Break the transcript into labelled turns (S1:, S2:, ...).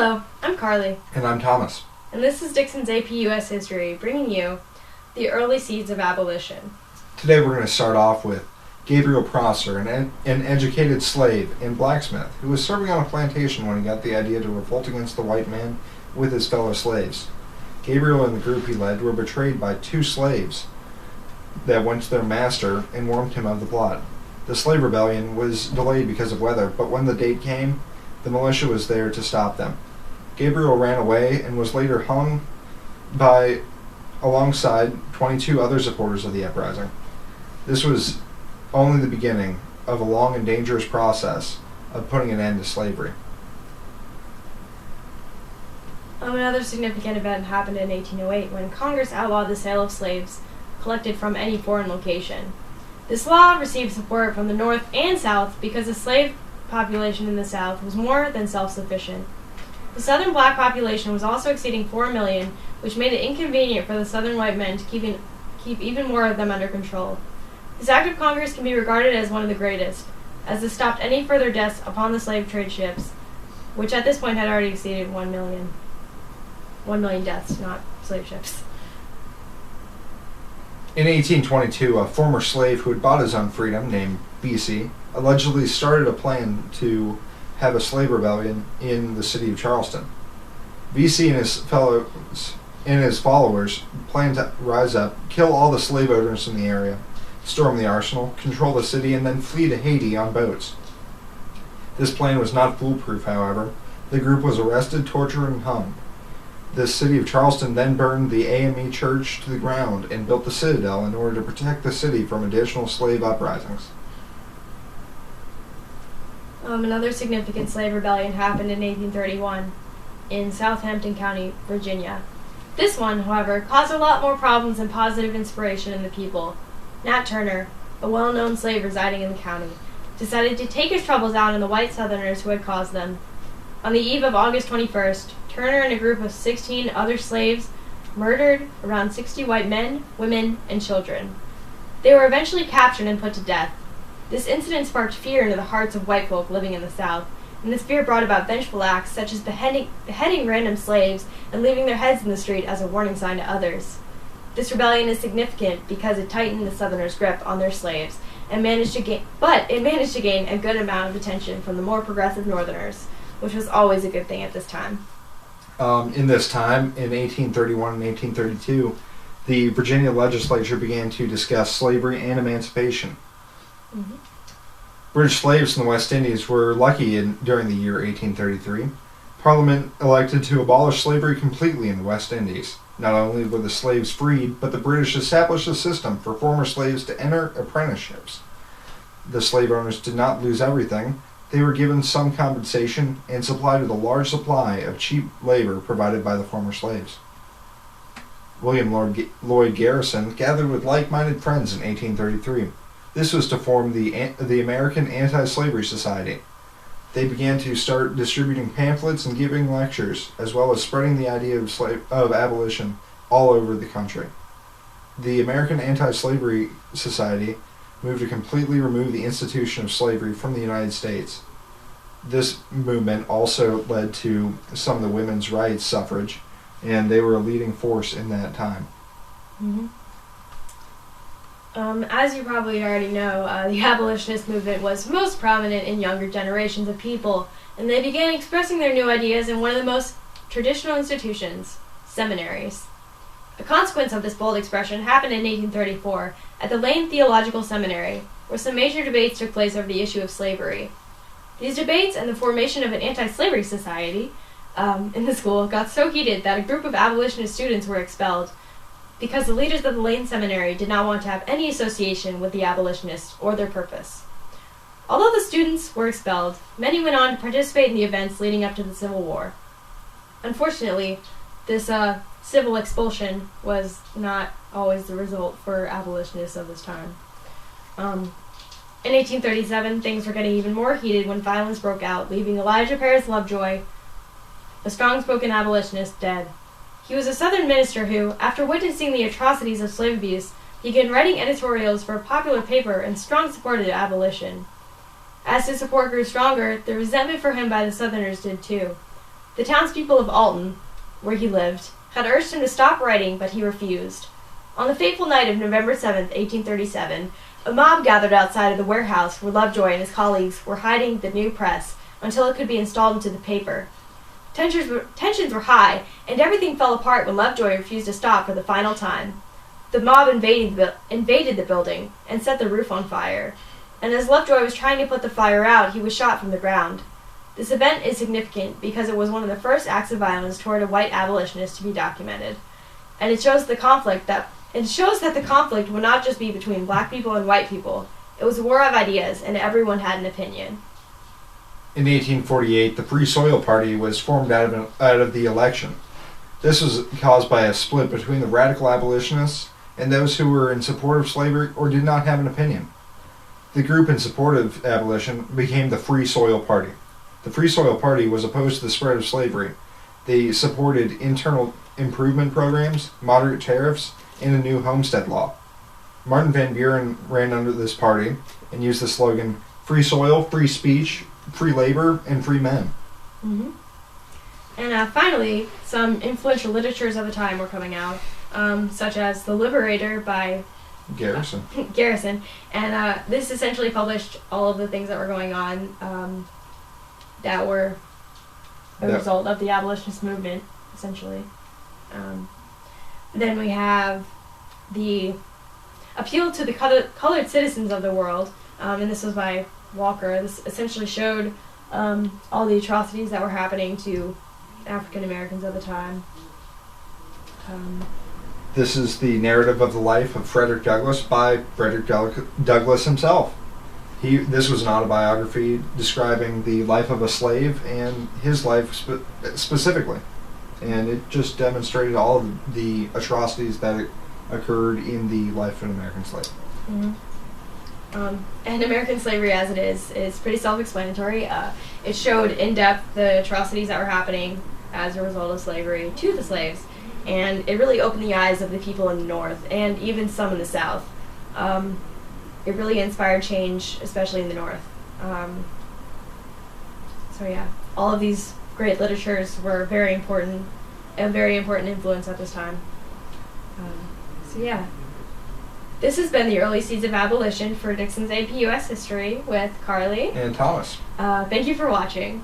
S1: Hello, I'm Carly.
S2: And I'm Thomas.
S1: And this is Dixons APUsh History, bringing you the early seeds of abolition.
S2: Today we're going to start off with Gabriel Prosser, an educated slave and blacksmith who was serving on a plantation when he got the idea to revolt against the white man with his fellow slaves. Gabriel and the group he led were betrayed by two slaves that went to their master and warned him of the plot. The slave rebellion was delayed because of weather, but when the date came, the militia was there to stop them. Gabriel ran away and was later hung alongside 22 other supporters of the uprising. This was only the beginning of a long and dangerous process of putting an end to slavery.
S1: Another significant event happened in 1808 when Congress outlawed the sale of slaves collected from any foreign location. This law received support from the North and South because the slave population in the South was more than self-sufficient. The Southern black population was also exceeding 4 million, which made it inconvenient for the Southern white men to keep even more of them under control. This act of Congress can be regarded as one of the greatest, as it stopped any further deaths upon the slave trade ships, which at this point had already exceeded 1 million. 1 million deaths, not slave ships.
S2: In 1822, a former slave who had bought his own freedom, named B.C., allegedly started a plan to have a slave rebellion in the city of Charleston. B.C. and his followers planned to rise up, kill all the slave owners in the area, storm the arsenal, control the city, and then flee to Haiti on boats. This plan was not foolproof, however. The group was arrested, tortured, and hung. The city of Charleston then burned the AME church to the ground and built the citadel in order to protect the city from additional slave uprisings.
S1: Another significant slave rebellion happened in 1831 in Southampton County, Virginia. This one, however, caused a lot more problems and positive inspiration in the people. Nat Turner, a well-known slave residing in the county, decided to take his troubles out on the white Southerners who had caused them. On the eve of August 21st, Turner and a group of 16 other slaves murdered around 60 white men, women, and children. They were eventually captured and put to death. This incident sparked fear into the hearts of white folk living in the South, and this fear brought about vengeful acts such as beheading random slaves and leaving their heads in the street as a warning sign to others. This rebellion is significant because it tightened the Southerners' grip on their slaves and managed to gain a good amount of attention from the more progressive Northerners, which was always a good thing at this time.
S2: In this time, in 1831 and 1832, the Virginia legislature began to discuss slavery and emancipation.
S1: Mm-hmm.
S2: British slaves in the West Indies were lucky during the year 1833. Parliament elected to abolish slavery completely in the West Indies. Not only were the slaves freed, but the British established a system for former slaves to enter apprenticeships. The slave owners did not lose everything. They were given some compensation and supplied with a large supply of cheap labor provided by the former slaves. William Lloyd Garrison gathered with like-minded friends in 1833. This was to form the American Anti-Slavery Society. They began to start distributing pamphlets and giving lectures, as well as spreading the idea of abolition all over the country. The American Anti-Slavery Society moved to completely remove the institution of slavery from the United States. This movement also led to some of the women's rights suffrage, and they were a leading force in that time.
S1: Mm-hmm. As you probably already know, the abolitionist movement was most prominent in younger generations of people, and they began expressing their new ideas in one of the most traditional institutions, seminaries. A consequence of this bold expression happened in 1834 at the Lane Theological Seminary, where some major debates took place over the issue of slavery. These debates and the formation of an anti-slavery society in the school got so heated that a group of abolitionist students were expelled, because the leaders of the Lane Seminary did not want to have any association with the abolitionists or their purpose. Although the students were expelled, many went on to participate in the events leading up to the Civil War. Unfortunately, this civil expulsion was not always the result for abolitionists of this time. In 1837, things were getting even more heated when violence broke out, leaving Elijah Paris Lovejoy, a strong-spoken abolitionist, dead. He was a Southern minister who, after witnessing the atrocities of slave abuse, began writing editorials for a popular paper in strong support of abolition. As his support grew stronger, the resentment for him by the Southerners did too. The townspeople of Alton, where he lived, had urged him to stop writing, but he refused. On the fateful night of November 7th, 1837, a mob gathered outside of the warehouse where Lovejoy and his colleagues were hiding the new press until it could be installed into the paper. Tensions were high, and everything fell apart when Lovejoy refused to stop for the final time. The mob invaded the building and set the roof on fire, and as Lovejoy was trying to put the fire out, he was shot from the ground. This event is significant because it was one of the first acts of violence toward a white abolitionist to be documented, and it shows that the conflict would not just be between black people and white people. It was a war of ideas, and everyone had an opinion.
S2: In 1848, the Free Soil Party was formed out of the election. This was caused by a split between the radical abolitionists and those who were in support of slavery or did not have an opinion. The group in support of abolition became the Free Soil Party. The Free Soil Party was opposed to the spread of slavery. They supported internal improvement programs, moderate tariffs, and a new homestead law. Martin Van Buren ran under this party and used the slogan, "Free soil, free speech, free labor, and free men."
S1: Mm-hmm. And finally, some influential literatures of the time were coming out, such as The Liberator by
S2: Garrison.
S1: And this essentially published all of the things that were going on that were a result of the abolitionist movement, essentially. Then we have the Appeal to the Colored Citizens of the World, and this was by Walker. This essentially showed all the atrocities that were happening to African Americans at the time.
S2: This is the narrative of the life of Frederick Douglass by Frederick Douglass himself. This was an autobiography describing the life of a slave and his life specifically. And it just demonstrated all of the atrocities that occurred in the life of an American slave.
S1: Mm-hmm. And American slavery, as it is pretty self-explanatory. It showed in depth the atrocities that were happening as a result of slavery to the slaves, and it really opened the eyes of the people in the North and even some in the South. It really inspired change, especially in the North. So yeah, all of these great literatures were a very important influence at this time. So yeah. This has been the early seeds of abolition for Dixons APUS History with Carly
S2: and Thomas.
S1: Thank you for watching.